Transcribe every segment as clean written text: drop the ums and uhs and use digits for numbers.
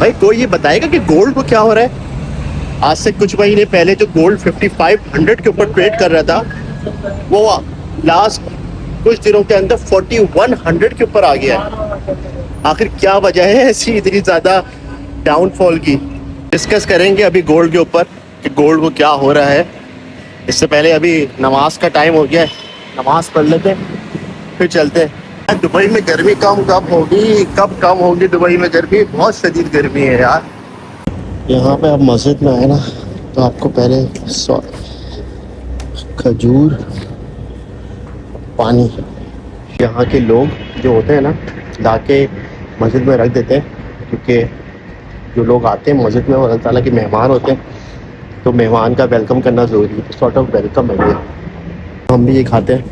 भाई कोई ये बताएगा कि गोल्ड को क्या हो रहा है? आज से कुछ महीने पहले जो गोल्ड 5500 के ऊपर ट्रेड कर रहा था, वो लास्ट कुछ दिनों के अंदर 4100 के ऊपर आ गया है। आखिर क्या वजह है ऐसी इतनी ज़्यादा डाउनफॉल की? डिस्कस करेंगे अभी गोल्ड के ऊपर कि गोल्ड को क्या हो रहा है। इससे पहले अभी नमाज का टाइम हो गया है, नमाज पढ़ लेते हैं फिर चलते हैं। दुबई में गर्मी कब होगी? कब कम होगी दुबई में गर्मी? बहुत शदीद गर्मी है यार। यहाँ पे आप मस्जिद में आए ना तो आपको पहले खजूर, पानी, यहाँ के लोग जो होते हैं ना ला के मस्जिद में रख देते हैं, क्योंकि जो लोग आते हैं मस्जिद में वो अल्लाह ताला के मेहमान होते हैं, तो मेहमान का वेलकम करना ज़रूरी है। सॉर्ट ऑफ वेलकम है ये। हम भी ये खाते हैं।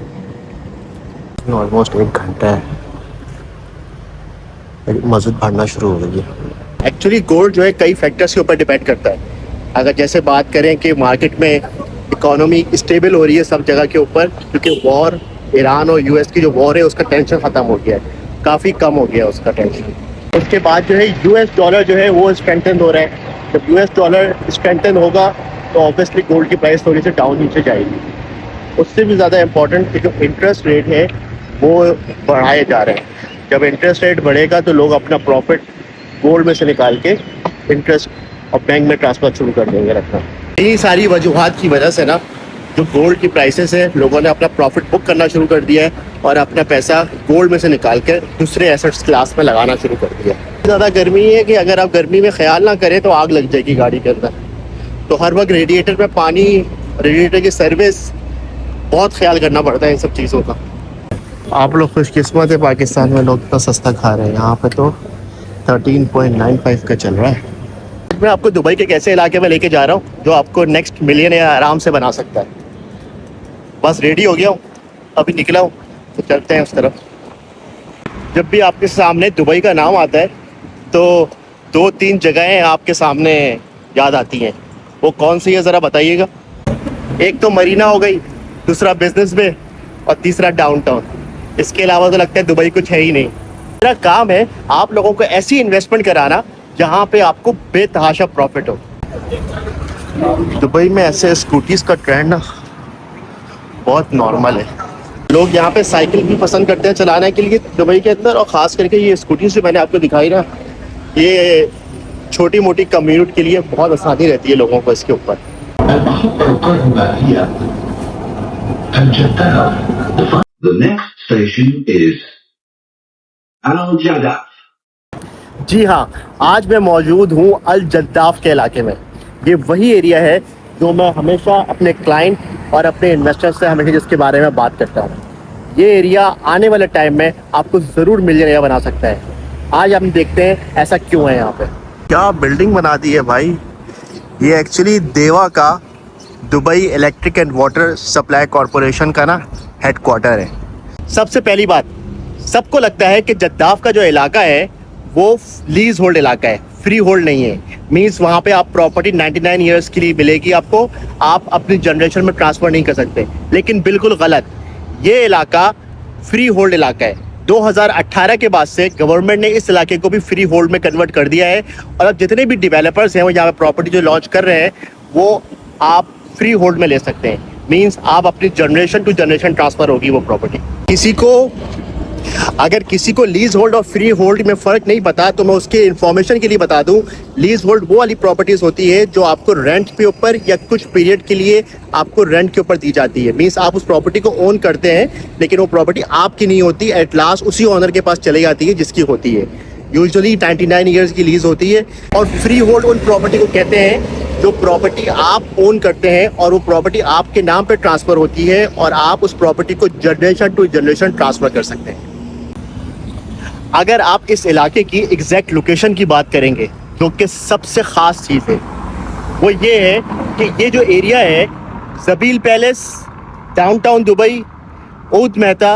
ऑलमोस्ट 1 घंटा है, मस्जिद भरना शुरू हो गई है। एक्चुअली गोल्ड जो है कई फैक्टर्स के ऊपर डिपेंड करता है। अगर जैसे बात करें कि मार्केट में इकोनॉमी स्टेबल हो रही है सब जगह के ऊपर, क्योंकि वॉर, ईरान और यूएस की जो वॉर है उसका टेंशन ख़त्म हो गया है, काफ़ी कम हो गया है उसका टेंशन। उसके बाद जो है यूएस डॉलर जो है वो स्ट्रेंथन हो रहा है। जब यूएस डॉलर स्ट्रेंथन होगा तो ऑब्वियसली गोल्ड की प्राइस थोड़ी सी डाउन नीचे जाएगी। उससे भी ज़्यादा इम्पोर्टेंट जो इंटरेस्ट रेट है वो बढ़ाए जा रहे हैं। जब इंटरेस्ट रेट बढ़ेगा तो लोग अपना प्रॉफिट गोल्ड में से निकाल के इंटरेस्ट और बैंक में ट्रांसफ़र शुरू कर देंगे रखना। यही सारी वजूहात की वजह से ना जो गोल्ड की प्राइसेस है, लोगों ने अपना प्रॉफिट बुक करना शुरू कर दिया है और अपना पैसा गोल्ड में से निकाल कर दूसरे एसेट्स क्लास में लगाना शुरू कर दिया है। ज़्यादा गर्मी है कि अगर आप गर्मी में ख्याल ना करें तो आग लग जाएगी गाड़ी के अंदर। तो हर वक्त रेडिएटर में पानी, रेडिएटर की सर्विस, बहुत ख्याल करना पड़ता है इन सब चीज़ों का। आप लोग खुशकिस्मत है, पाकिस्तान में लोग इतना सस्ता खा रहे हैं। यहाँ पे तो 13.95 का चल रहा है। मैं आपको दुबई के कैसे इलाके में लेके जा रहा हूँ जो आपको नेक्स्ट मिलियन आराम से बना सकता है। बस रेडी हो गया हूँ, अभी निकला हूँ, तो चलते हैं उस तरफ। जब भी आपके सामने दुबई का नाम आता है तो 2-3 जगहें आपके सामने याद आती हैं। वो कौन सी है ज़रा बताइएगा? एक तो मरीना हो गई, दूसरा बिजनेस बे और तीसरा डाउनटाउन। इसके अलावा तो लगता है दुबई कुछ है ही नहीं। मेरा काम है आप लोगों को ऐसी इन्वेस्टमेंट कराना जहाँ पे आपको बेतहाशा प्रॉफिट हो। दुबई में ऐसे स्कूटीज़ का ट्रेंड ना बहुत नॉर्मल है। लोग यहाँ पे साइकिल भी पसंद करते हैं चलाने के लिए दुबई के अंदर, और ख़ास करके ये स्कूटी जो मैंने आपको दिखाई ना, ये छोटी मोटी कम्यूट के लिए बहुत आसानी रहती है लोगों को इसके ऊपर। The next station is Al Jadaf. जी हाँ, आज मैं मौजूद हूँ अल जद्दाफ के इलाके में। ये वही एरिया है जो मैं हमेशा अपने क्लाइंट और अपने इन्वेस्टर से हमेशा जिसके बारे में बात करता हूँ। ये एरिया आने वाले टाइम में आपको ज़रूर मिलियनेयर बना सकता है। आज हम देखते हैं ऐसा क्यों है। यहाँ पे क्या बिल्डिंग बना दी है भाई। ये एक्चुअली देवा का Dubai electric and water supply corporation का ना हेडक्वार्टर है। सबसे पहली बात, सबको लगता है कि जद्दाफ का जो इलाका है वो लीज होल्ड इलाका है, फ्री होल्ड नहीं है। मीन्स वहाँ पे आप प्रॉपर्टी 99 ईयर्स के लिए मिलेगी आपको, आप अपनी जनरेशन में ट्रांसफ़र नहीं कर सकते। लेकिन बिल्कुल गलत, ये इलाका फ्री होल्ड इलाका है। 2018 के बाद से गवर्नमेंट ने इस इलाके को भी फ्री होल्ड में कन्वर्ट कर दिया है, और अब जितने भी डेवलपर्स हैं वो यहाँ पे प्रॉपर्टी जो लॉन्च कर रहे हैं वो आप फ्री होल्ड में ले सकते हैं। मीन्स आप अपनी जनरेशन टू जनरेशन ट्रांसफ़र होगी वो प्रॉपर्टी। अगर किसी को लीज होल्ड और फ्री होल्ड में फ़र्क नहीं पता तो मैं उसके इन्फॉर्मेशन के लिए बता दूं, लीज होल्ड वो वाली प्रॉपर्टीज़ होती है जो आपको रेंट के ऊपर या कुछ पीरियड के लिए आपको रेंट के ऊपर दी जाती है। मीन्स आप उस प्रॉपर्टी को ओन करते हैं लेकिन वो प्रॉपर्टी आपकी नहीं होती, एट लास्ट उसी ओनर के पास चली जाती है जिसकी होती है। यूजुअली 99 ईयर्स की लीज होती है। और फ्री होल्ड उन प्रॉपर्टी को कहते हैं जो प्रॉपर्टी आप ओन करते हैं और वो प्रॉपर्टी आपके नाम पे ट्रांसफ़र होती है और आप उस प्रॉपर्टी को जनरेशन टू जनरेशन ट्रांसफ़र कर सकते हैं। अगर आप इस इलाके की एग्जैक्ट लोकेशन की बात करेंगे, जो कि सबसे ख़ास चीज़ है वो ये है कि ये जो एरिया है ज़बील पैलेस, डाउनटाउन दुबई, ऊद मेहता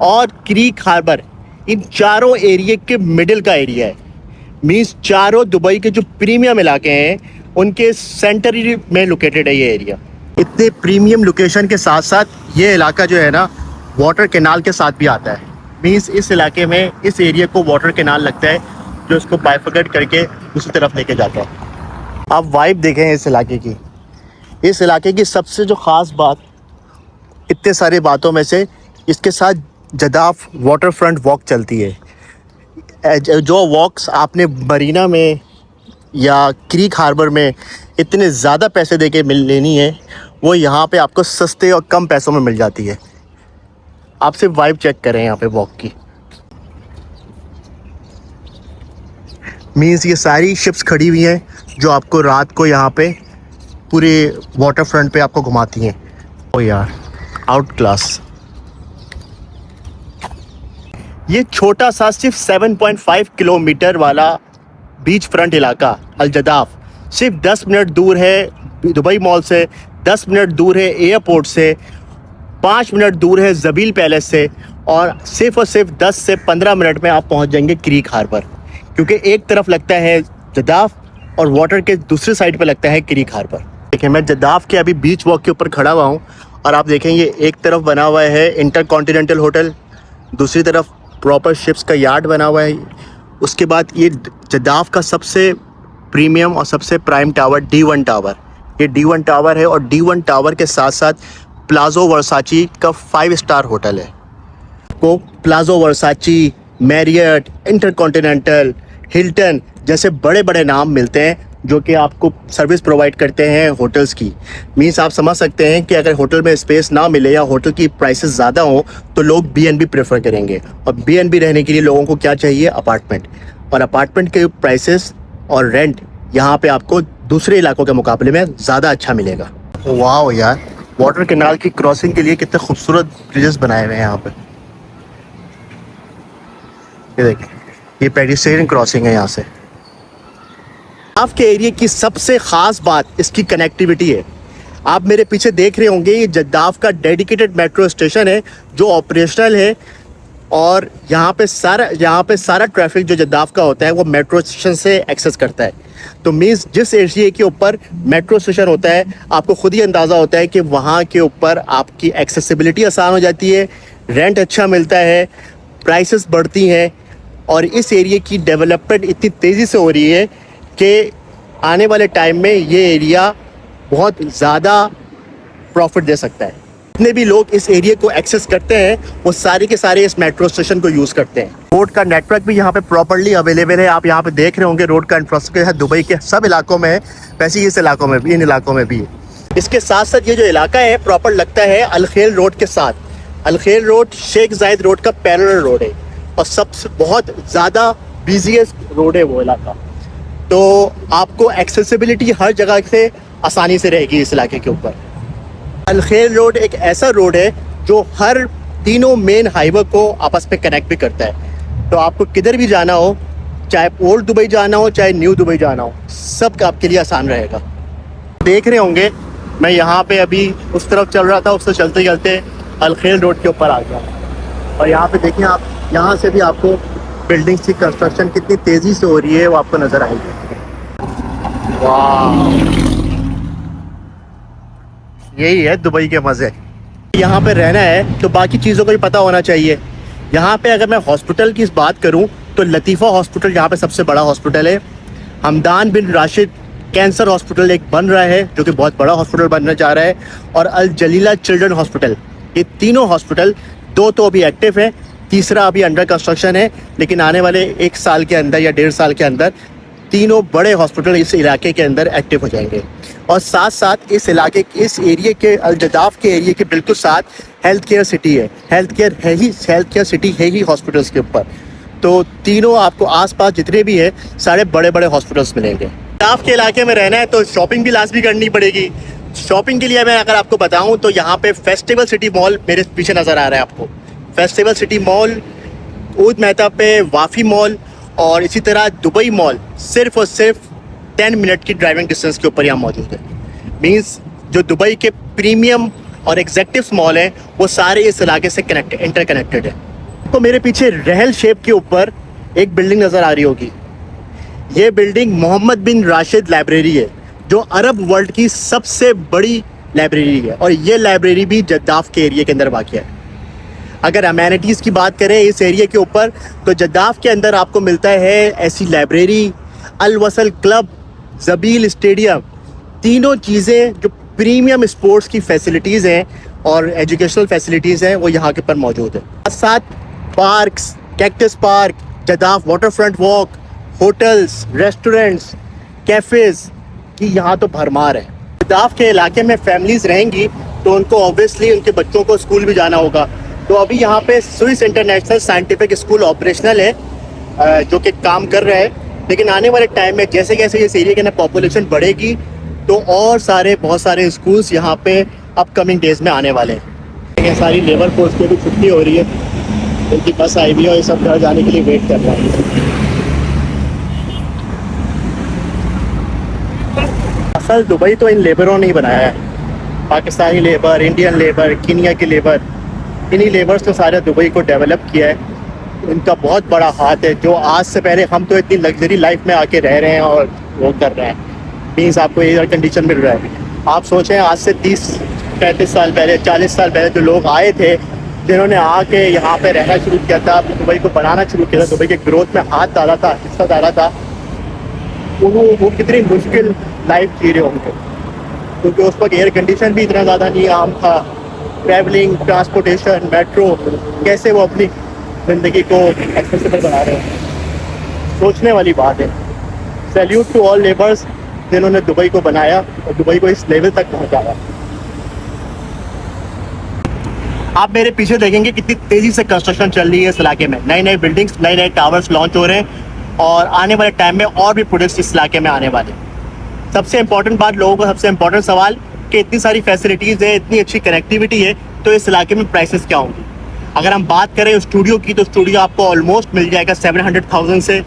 और क्रीक हार्बर, इन चारों एरिया के मिडिल का एरिया है। मीन्स चारों दुबई के जो प्रीमियम इलाके हैं उनके सेंटर में लोकेटेड है ये एरिया। इतने प्रीमियम लोकेशन के साथ साथ ये इलाका जो है ना वाटर कैनाल के साथ भी आता है। मीन्स इस इलाके में इस एरिया को वाटर कैनाल लगता है जो इसको बाइफर्केट करके दूसरी तरफ लेके जाता है। आप वाइब देखें इस इलाके की। इस इलाके की सबसे जो ख़ास बात, इतने सारे बातों में से इसके साथ जदाफ वाटर फ्रंट वॉक चलती है। जो वॉक्स आपने मरीना में या क्रीक हार्बर में इतने ज़्यादा पैसे दे के लेनी है, वो यहाँ पे आपको सस्ते और कम पैसों में मिल जाती है। आप सिर्फ वाइब चेक करें यहाँ पे वॉक की। मीन्स ये सारी शिप्स खड़ी हुई हैं जो आपको रात को यहाँ पे पूरे वाटर फ्रंट पे आपको घुमाती हैं। ओ यार, आउट क्लास। ये छोटा सा सिर्फ 7.5 किलोमीटर वाला बीच फ्रंट इलाका अल जदाफ सिर्फ 10 मिनट दूर है दुबई मॉल से, 10 मिनट दूर है एयरपोर्ट से, 5 मिनट दूर है जबील पैलेस से, और सिर्फ 10 से 15 मिनट में आप पहुंच जाएंगे क्रीक हार्बर। क्योंकि एक तरफ लगता है जदाफ और वाटर के दूसरी साइड पे लगता है क्रीक हार्बर। देखिए, मैं जदाफ के अभी बीच वॉक के ऊपर खड़ा हुआ हूँ और आप देखें ये एक तरफ बना हुआ है इंटरकॉन्टिनेंटल होटल, दूसरी तरफ प्रॉपर शिप्स का यार्ड बना हुआ है। उसके बाद ये जदाफ का सबसे प्रीमियम और सबसे प्राइम टावर D1 टावर, ये D1 टावर है और D1 टावर के साथ साथ प्लाज़ो वर्साची का 5 स्टार होटल है। को प्लाज़ो वर्साची, मैरियट, इंटरकॉन्टिनेंटल, हिल्टन जैसे बड़े बड़े नाम मिलते हैं जो कि आपको सर्विस प्रोवाइड करते हैं होटल्स की। मीन्स आप समझ सकते हैं कि अगर होटल में स्पेस ना मिले या होटल की प्राइसेस ज़्यादा हो तो लोग B&B प्रेफर करेंगे, और B&B रहने के लिए लोगों को क्या चाहिए? अपार्टमेंट। और अपार्टमेंट के प्राइसेस और रेंट यहाँ पे आपको दूसरे इलाकों के मुकाबले में ज़्यादा अच्छा मिलेगा। वाह यार, वाटर कैनाल की क्रॉसिंग के लिए कितने खूबसूरत ब्रिजेस बनाए हुए हैं यहाँ पे। ये देखिए, ये पेडिस्ट्रियन क्रॉसिंग है यहाँ से। आपके एरिया की सबसे ख़ास बात इसकी कनेक्टिविटी है। आप मेरे पीछे देख रहे होंगे, ये जद्दाफ का डेडिकेटेड मेट्रो स्टेशन है जो ऑपरेशनल है, और यहाँ पे सारा ट्रैफिक जो जद्दाफ का होता है वो मेट्रो स्टेशन से एक्सेस करता है। तो मीन्स जिस एरिया के ऊपर मेट्रो स्टेशन होता है, आपको खुद ही अंदाज़ा होता है कि वहाँ के ऊपर आपकी एक्सेसिबिलिटी आसान हो जाती है, रेंट अच्छा मिलता है, प्राइसेस बढ़ती हैं, और इस एरिया की डेवलपमेंट इतनी तेज़ी से हो रही है कि आने वाले टाइम में ये एरिया बहुत ज़्यादा प्रॉफिट दे सकता है। जितने भी लोग इस एरिया को एक्सेस करते हैं वो सारे के सारे इस मेट्रो स्टेशन को यूज़ करते हैं। रोड का नेटवर्क भी यहाँ पे प्रॉपर्ली अवेलेबल है। आप यहाँ पे देख रहे होंगे रोड का इंफ्रास्ट्रक्चर दुबई के सब इलाकों में है, वैसे ही इस इलाकों में भी, इन इलाकों में भी है। इसके साथ साथ ये जो इलाका है प्रॉपर लगता है अलखेल रोड के साथ। अलखेल रोड शेख जायद रोड का पैरेलल रोड है और सबसे बहुत ज़्यादा बिजीएस्ट रोड है वो इलाका। तो आपको एक्सेसिबिलिटी हर जगह से आसानी से रहेगी इस इलाके के ऊपर। अलखेल रोड एक ऐसा रोड है जो हर तीनों मेन हाईवे को आपस में कनेक्ट भी करता है। तो आपको किधर भी जाना हो, चाहे ओल्ड दुबई जाना हो चाहे न्यू दुबई जाना हो, सब आपके लिए आसान रहेगा। देख रहे होंगे मैं यहाँ पे अभी उस तरफ चल रहा था, उससे चलते चलते अलखेल रोड के ऊपर आ गया, और यहाँ पे देखिए आप, यहाँ से भी आपको बिल्डिंग्स की कंस्ट्रक्शन कितनी तेज़ी से हो रही है वो आपको नज़र आएगी। वाह, यही है दुबई के मज़े। यहाँ पे रहना है तो बाकी चीज़ों को भी पता होना चाहिए। यहाँ पे अगर मैं हॉस्पिटल की बात करूँ तो लतीफ़ा हॉस्पिटल यहाँ पे सबसे बड़ा हॉस्पिटल है। हमदान बिन राशिद कैंसर हॉस्पिटल एक बन रहा है जो कि बहुत बड़ा हॉस्पिटल बनना चाह रहा है, और अल जलीला चिल्ड्रन हॉस्पिटल, ये तीनों हॉस्पिटल, दो तो अभी एक्टिव है, तीसरा अभी अंडर कंस्ट्रक्शन है, लेकिन आने वाले 1 साल के अंदर या 1.5 साल के अंदर तीनों बड़े हॉस्पिटल इस इलाके के अंदर एक्टिव हो जाएंगे। और साथ साथ इस इलाके, इस एरिया के, अल जदाफ के एरिया के बिल्कुल साथ हेल्थ केयर सिटी है। हेल्थ केयर सिटी है ही हॉस्पिटल्स के ऊपर। तो तीनों आपको आसपास जितने भी है सारे बड़े बड़े हॉस्पिटल्स मिलेंगे। जदाफ के इलाके में रहना है तो शॉपिंग भी लाजमी करनी पड़ेगी। शॉपिंग के लिए मैं अगर आपको बताऊँ तो यहाँ पे फेस्टिवल सिटी मॉल मेरे पीछे नज़र आ रहा है आपको। Festival city mall, Oud Mehta पे वाफ़ी मॉल, और इसी तरह दुबई मॉल सिर्फ और सिर्फ 10 मिनट की ड्राइविंग डिस्टेंस के ऊपर यहाँ मौजूद है। मीन्स जो दुबई के प्रीमियम और एग्जेक्टिव मॉल हैं वो सारे इस इलाके से इंटरकनेक्टेड है। तो मेरे पीछे रहल शेप के ऊपर एक बिल्डिंग नज़र आ रही होगी। ये बिल्डिंग मोहम्मद बिन राशिद लाइब्रेरी है जो अरब वर्ल्ड की सबसे बड़ी लाइब्रेरी है, और ये लाइब्रेरी भी जद्दाफ के एरिया के अंदर वाक़ है। अगर अमेनिटीज़ की बात करें इस एरिया के ऊपर तो जद्दाफ के अंदर आपको मिलता है ऐसी लाइब्रेरी, अल वसल क्लब, जबील स्टेडियम, तीनों चीज़ें जो प्रीमियम स्पोर्ट्स की फैसिलिटीज़ हैं और एजुकेशनल फैसिलिटीज़ हैं वो यहाँ के ऊपर मौजूद है। साथ parks, cactus park, Jaddaf waterfront walk, hotels, restaurants, cafes की यहाँ तो भरमार है। जदाफ के इलाके में फैमिलीज़ रहेंगी तो उनको ऑब्वियसली उनके बच्चों को स्कूल भी जाना होगा। तो अभी यहाँ पे Swiss international scientific school operational है जो कि काम कर रहा है, लेकिन आने वाले टाइम में जैसे जैसे इस एरिया के अंदर पॉपुलेशन बढ़ेगी तो और बहुत सारे स्कूल्स यहाँ पे अपकमिंग डेज में आने वाले हैं। ये सारी लेबर फोर्स की भी छुट्टी हो रही है, उनकी बस आई हुई है और ये सब घर जाने के लिए वेट कर रहे हैं। असल दुबई तो इन लेबरों ने ही बनाया है, Pakistani labour, Indian labour, Kenya की लेबर, इन्हीं लेबर्स ने सारे दुबई को डेवलप किया है। इनका बहुत बड़ा हाथ है जो आज से पहले हम तो इतनी लग्जरी लाइफ में आके रह रहे हैं और वो कर रहे हैं, मीन्स आपको एयर कंडीशन मिल रहा है। आप सोचें आज से 30-35 साल पहले, 40 साल पहले जो लोग आए थे जिन्होंने आके यहाँ पे रहना शुरू किया था, दुबई को बनाना शुरू किया था, दुबई के ग्रोथ में हाथ डाला था, हिस्सा डाला था, वो कितनी मुश्किल लाइफ जी रहे होंगे, क्योंकि उस वक्त एयर कंडीशन भी इतना ज़्यादा नहीं आम था। ट्रैवलिंग, ट्रांसपोर्टेशन, मेट्रो, कैसे वो अपनी ज़िंदगी को एक्सेसिबल बना रहे हैं, सोचने वाली बात है। सैल्यूट टू ऑल लेबर्स जिन्होंने दुबई को बनाया और दुबई को इस लेवल तक पहुंचाया। आप मेरे पीछे देखेंगे कितनी तेज़ी से कंस्ट्रक्शन चल रही है इस इलाके में, नई नई बिल्डिंग्स, नए नए टावर्स लॉन्च हो रहे हैं और आने वाले टाइम में और भी प्रोजेक्ट्स इस इलाके में आने वाले। सबसे इम्पोर्टेंट बात, लोगों को सबसे इम्पोर्टेंट सवाल कि इतनी सारी फैसिलिटीज़ है, इतनी अच्छी कनेक्टिविटी है, तो इस इलाके में प्राइसेस क्या होंगी। अगर हम बात करें स्टूडियो की तो स्टूडियो आपको ऑलमोस्ट मिल जाएगा 700,000 से,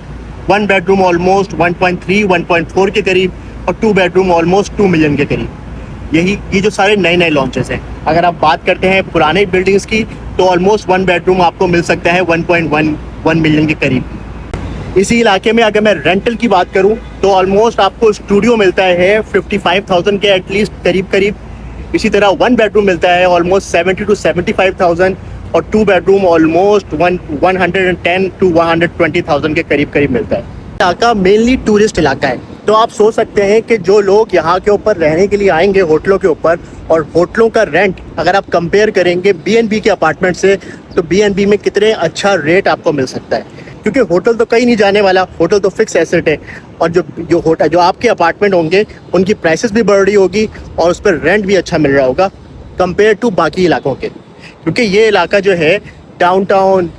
1 बेडरूम ऑलमोस्ट 1.3-1.4 के करीब और 2 बेडरूम ऑलमोस्ट 2 मिलियन के करीब। ये जो सारे नए नए लॉन्चेस हैं। अगर आप बात करते हैं पुराने बिल्डिंग्स की तो ऑलमोस्ट 1 बेडरूम आपको मिल सकता है 1.1 मिलियन के करीब। इसी इलाके में अगर मैं रेंटल की बात करूं तो ऑलमोस्ट आपको स्टूडियो मिलता है 55,000 के एटलीस्ट करीब। इसी तरह 1 बेडरूम मिलता है ऑलमोस्ट 70 to 75,000 और 2 बेडरूम ऑलमोस्ट 110 to 120,000 के करीब मिलता है। इलाका मेनली टूरिस्ट इलाका है, तो आप सोच सकते हैं कि जो लोग यहाँ के ऊपर रहने के लिए आएंगे होटलों के ऊपर, और होटलों का रेंट अगर आप कंपेयर करेंगे B&B के अपार्टमेंट से तो B&B में कितने अच्छा रेट आपको मिल सकता है, क्योंकि होटल तो कहीं नहीं जाने वाला, होटल तो फिक्स एसेट है। और जो आपके अपार्टमेंट होंगे उनकी प्राइसेस भी बढ़ रही होगी और उस पर रेंट भी अच्छा मिल रहा होगा कंपेयर टू बाकी इलाकों के, क्योंकि ये इलाका जो है downtown,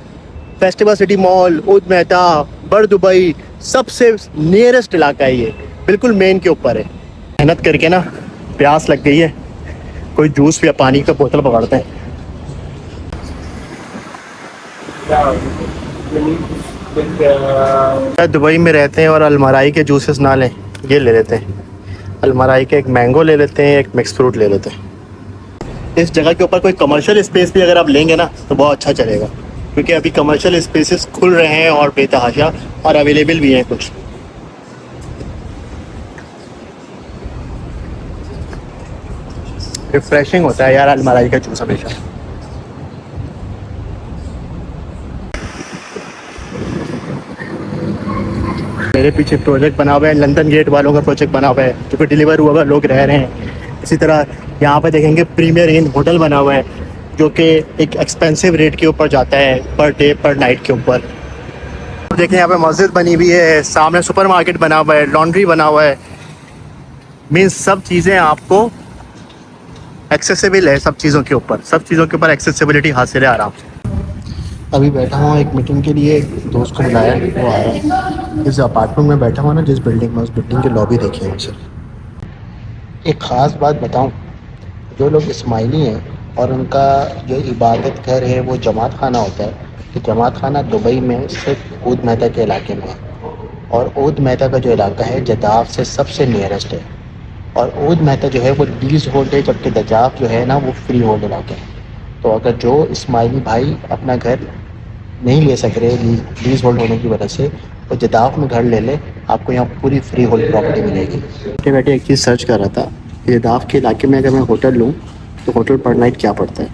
festival city mall, Oud Metha, Bur Dubai, सबसे नियरेस्ट इलाका है, ये बिल्कुल मेन के ऊपर है। मेहनत करके ना प्यास लग गई है, कोई जूस या पानी का बोतल पकड़ते हैं। दुबई में रहते हैं और अलमराई के जूसेस ना लें, ये ले लेते हैं। अलमराई के एक मैंगो ले लेते हैं, एक मिक्स फ्रूट ले लेते हैं। इस जगह के ऊपर कोई कमर्शियल स्पेस भी अगर आप लेंगे ना तो बहुत अच्छा चलेगा, क्योंकि अभी कमर्शियल स्पेसेस खुल रहे हैं और बेतहाशा और अवेलेबल भी हैं कुछ। रिफ्रेशिंग होता है यार अलमराई का जूस हमेशा। मेरे पीछे प्रोजेक्ट बना हुआ है, लंदन गेट वालों का प्रोजेक्ट बना हुआ है जो कि डिलीवर हुआ हुआ लोग रह रहे हैं। इसी तरह यहाँ पे देखेंगे प्रीमियर इन होटल बना हुआ है जो कि एक एक्सपेंसिव रेट के ऊपर जाता है पर डे पर नाइट के ऊपर। देखें यहाँ पे मस्जिद बनी हुई है, सामने सुपरमार्केट बना हुआ है, लॉन्ड्री बना हुआ है, मीन्स सब चीज़ें आपको एक्सेसिबल है, सब चीज़ों के ऊपर एक्सेसिबिलिटी हासिल है आराम से। अभी बैठा हूँ एक मीटिंग के लिए, दोस्त को बुलाया, वो आया है। जिस अपार्टमेंट में बैठा हुआ ना, जिस बिल्डिंग में, उस बिल्डिंग की लॉबी देखी है मुझे। एक ख़ास बात बताऊँ, जो लोग इस्माइली हैं और उनका जो इबादत घर है वो जमात खाना होता है, तो जमात खाना दुबई में सिर्फ ऊद मेहता के इलाके में है, और ऊद मेहता का जो इलाका है जदाफ से सबसे नियरेस्ट है, और ऊद मेहता जो है वो लीज होल्ड है, जबकि दजाफ जो है ना वो फ्री होल्ड इलाका है। तो अगर जो इस्माइली भाई अपना घर नहीं ले सक रहे लीज होल्ड होने की वजह से, तो जदाफ में घर ले ले, आपको यहाँ पूरी फ्री होल्ड प्रॉपर्टी मिलेगी। बैठे बैठे एक चीज़ सर्च कर रहा था, जदाफ के इलाके में अगर मैं होटल लूँ तो होटल पर नाइट क्या पड़ता है।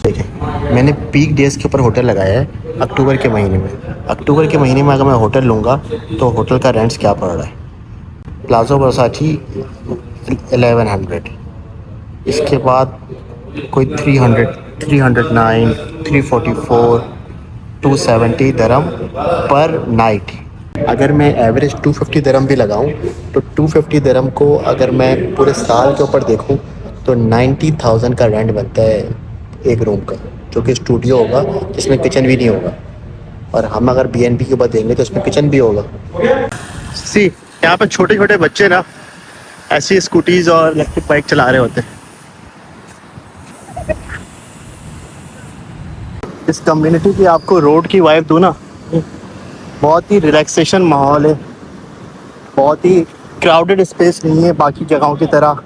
देखें, मैंने पीक डेज़ के ऊपर होटल लगाया है अक्टूबर के महीने में, अक्टूबर के महीने में अगर मैं होटल लूँगा तो होटल का रेंट्स क्या पड़ रहा है? प्लाज़ो वर्साची 1100, इसके बाद कोई 300, 309, 344, 270 दरम पर नाइट। अगर मैं एवरेज 250 दरम भी लगाऊं तो 250 दरम को अगर मैं पूरे साल के ऊपर देखूं तो 90,000 का रेंट बनता है एक रूम का, जो कि स्टूडियो होगा जिसमें किचन भी नहीं होगा। और हम अगर BNB के ऊपर देंगे तो उसमें किचन भी होगा। सी यहाँ पे छोटे छोटे बच्चे ना ऐसी स्कूटीज और इलेक्ट्रिक बाइक चला रहे होते हैं। इस कम्युनिटी की आपको रोड की वाइब दूँ ना, बहुत ही रिलैक्सेशन माहौल है, बहुत ही क्राउडेड स्पेस नहीं है बाकी जगहों की तरह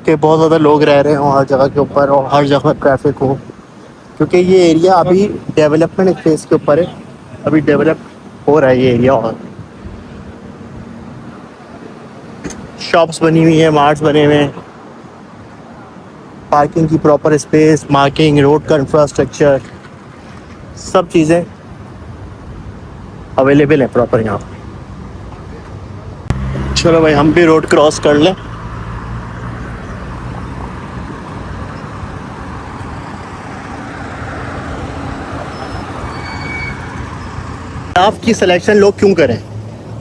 कि बहुत ज़्यादा लोग रह रहे हों हर जगह के ऊपर और हर जगह ट्रैफिक हो, क्योंकि ये एरिया अभी डेवलपमेंट फेज के ऊपर है, अभी डेवलप हो रहा है ये एरिया। और शॉप्स बनी हुई हैं, मार्ट्स बने हुए हैं, पार्किंग की प्रॉपर स्पेस, मार्किंग, रोड का इंफ्रास्ट्रक्चर, सब चीज़ें अवेलेबल हैं प्रॉपर यहाँ पे। चलो भाई हम भी रोड क्रॉस कर लें। आपकी सिलेक्शन लोग क्यों करें?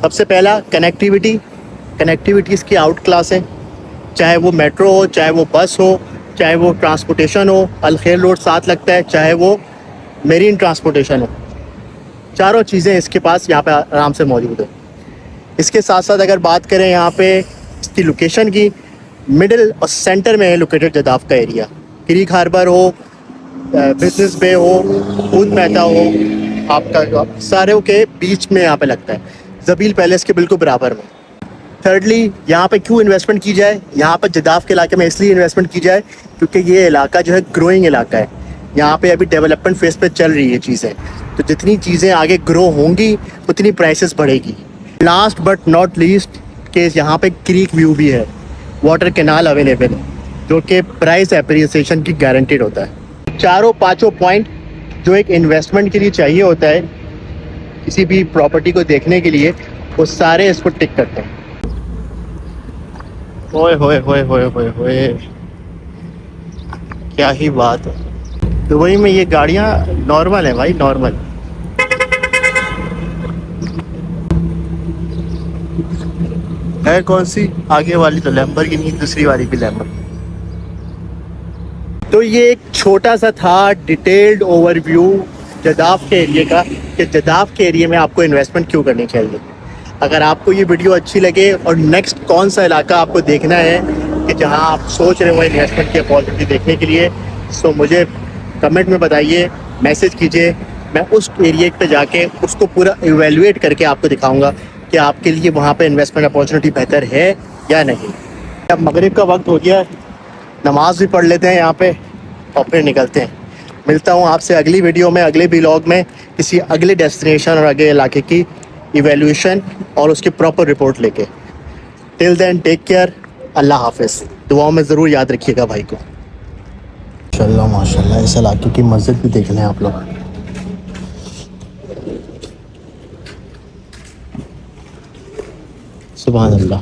सबसे पहला कनेक्टिविटी इसकी आउट क्लास है, चाहे वो मेट्रो हो, चाहे वो बस हो, चाहे वो ट्रांसपोर्टेशन हो, अलखेर रोड साथ लगता है, चाहे वो मेरीन ट्रांसपोर्टेशन हो, चारों चीज़ें इसके पास यहाँ पे आराम से मौजूद है। इसके साथ साथ अगर बात करें यहाँ पे इसकी लोकेशन की, मिडिल और सेंटर में है लोकेटेड जदाफ का एरिया। क्रीक हार्बर हो, बिजनेस बे हो, ऊद मेहता हो, आपका सारे के बीच में यहाँ पे लगता है, जबील पैलेस के बिल्कुल बराबर में। थर्डली, यहाँ पे क्यों इन्वेस्टमेंट की जाए? यहाँ पर जदाफ के इलाके में इसलिए इन्वेस्टमेंट की जाए क्योंकि ये इलाका जो है ग्रोइंग इलाका है, यहाँ पे अभी डेवलपमेंट फेज पे चल रही है चीज़ें, तो जितनी चीज़ें आगे ग्रो होंगी उतनी प्राइसेस बढ़ेगी। लास्ट बट नॉट लीस्ट के यहाँ पे क्रीक व्यू भी है, वाटर कैनाल अवेलेबल है, जो कि प्राइस एप्रिसिएशन की गारंटीड होता है। चारों पांचों पॉइंट जो एक इन्वेस्टमेंट के लिए चाहिए होता है किसी भी प्रॉपर्टी को देखने के लिए, वो सारे इसको टिक करते हैं। ओए होए होए होए होए होए, क्या ही बात है। दुबई में ये गाड़ियाँ नॉर्मल है भाई, नॉर्मल। है कौन सी? आगे वाली तो लैम्बोर्गिनी, दूसरी वाली भी लैम्बोर्गिनी। तो ये एक छोटा सा था डिटेल्ड ओवरव्यू जदाफ के एरिया का, कि जदाफ के एरिया में आपको इन्वेस्टमेंट क्यों करनी चाहिए। अगर आपको ये वीडियो अच्छी लगे और नेक्स्ट कौन सा इलाका आपको देखना है कि जहां आप सोच रहे हो इन्वेस्टमेंट की अपॉर्चुनिटी देखने के लिए, सो मुझे कमेंट में बताइए, मैसेज कीजिए। मैं उस एरिया पे जाके उसको पूरा इवेलुएट करके आपको दिखाऊंगा कि आपके लिए वहाँ पे इन्वेस्टमेंट अपॉर्चुनिटी बेहतर है या नहीं। अब मगरिब का वक्त हो गया, नमाज भी पढ़ लेते हैं यहाँ पे और फिर निकलते हैं। मिलता हूँ आपसे अगली वीडियो में, अगले व्लॉग में, किसी अगले डेस्टिनेशन और अगले इलाके की इवेल्यूशन और उसकी प्रॉपर रिपोर्ट लेके। टिल देन टेक केयर, अल्लाह हाफिज़। दुआओं में ज़रूर याद रखिएगा भाई को। माशाल्लाह माशाल्लाह, इस इलाके की मस्जिद भी देख लें आप लोग। सुभान अल्लाह।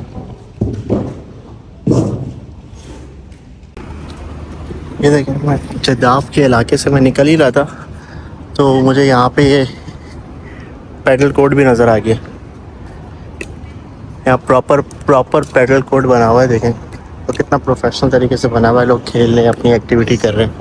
ये देखें, मैं जदाफ के इलाके से मैं निकल ही रहा था तो मुझे यहाँ पे ये पैडल कोर्ट भी नज़र आ गया। यहाँ प्रॉपर पैडल कोर्ट बना हुआ है, देखें तो कितना प्रोफेशनल तरीके से बना हुआ है, लोग खेल रहे हैं, अपनी एक्टिविटी कर रहे हैं।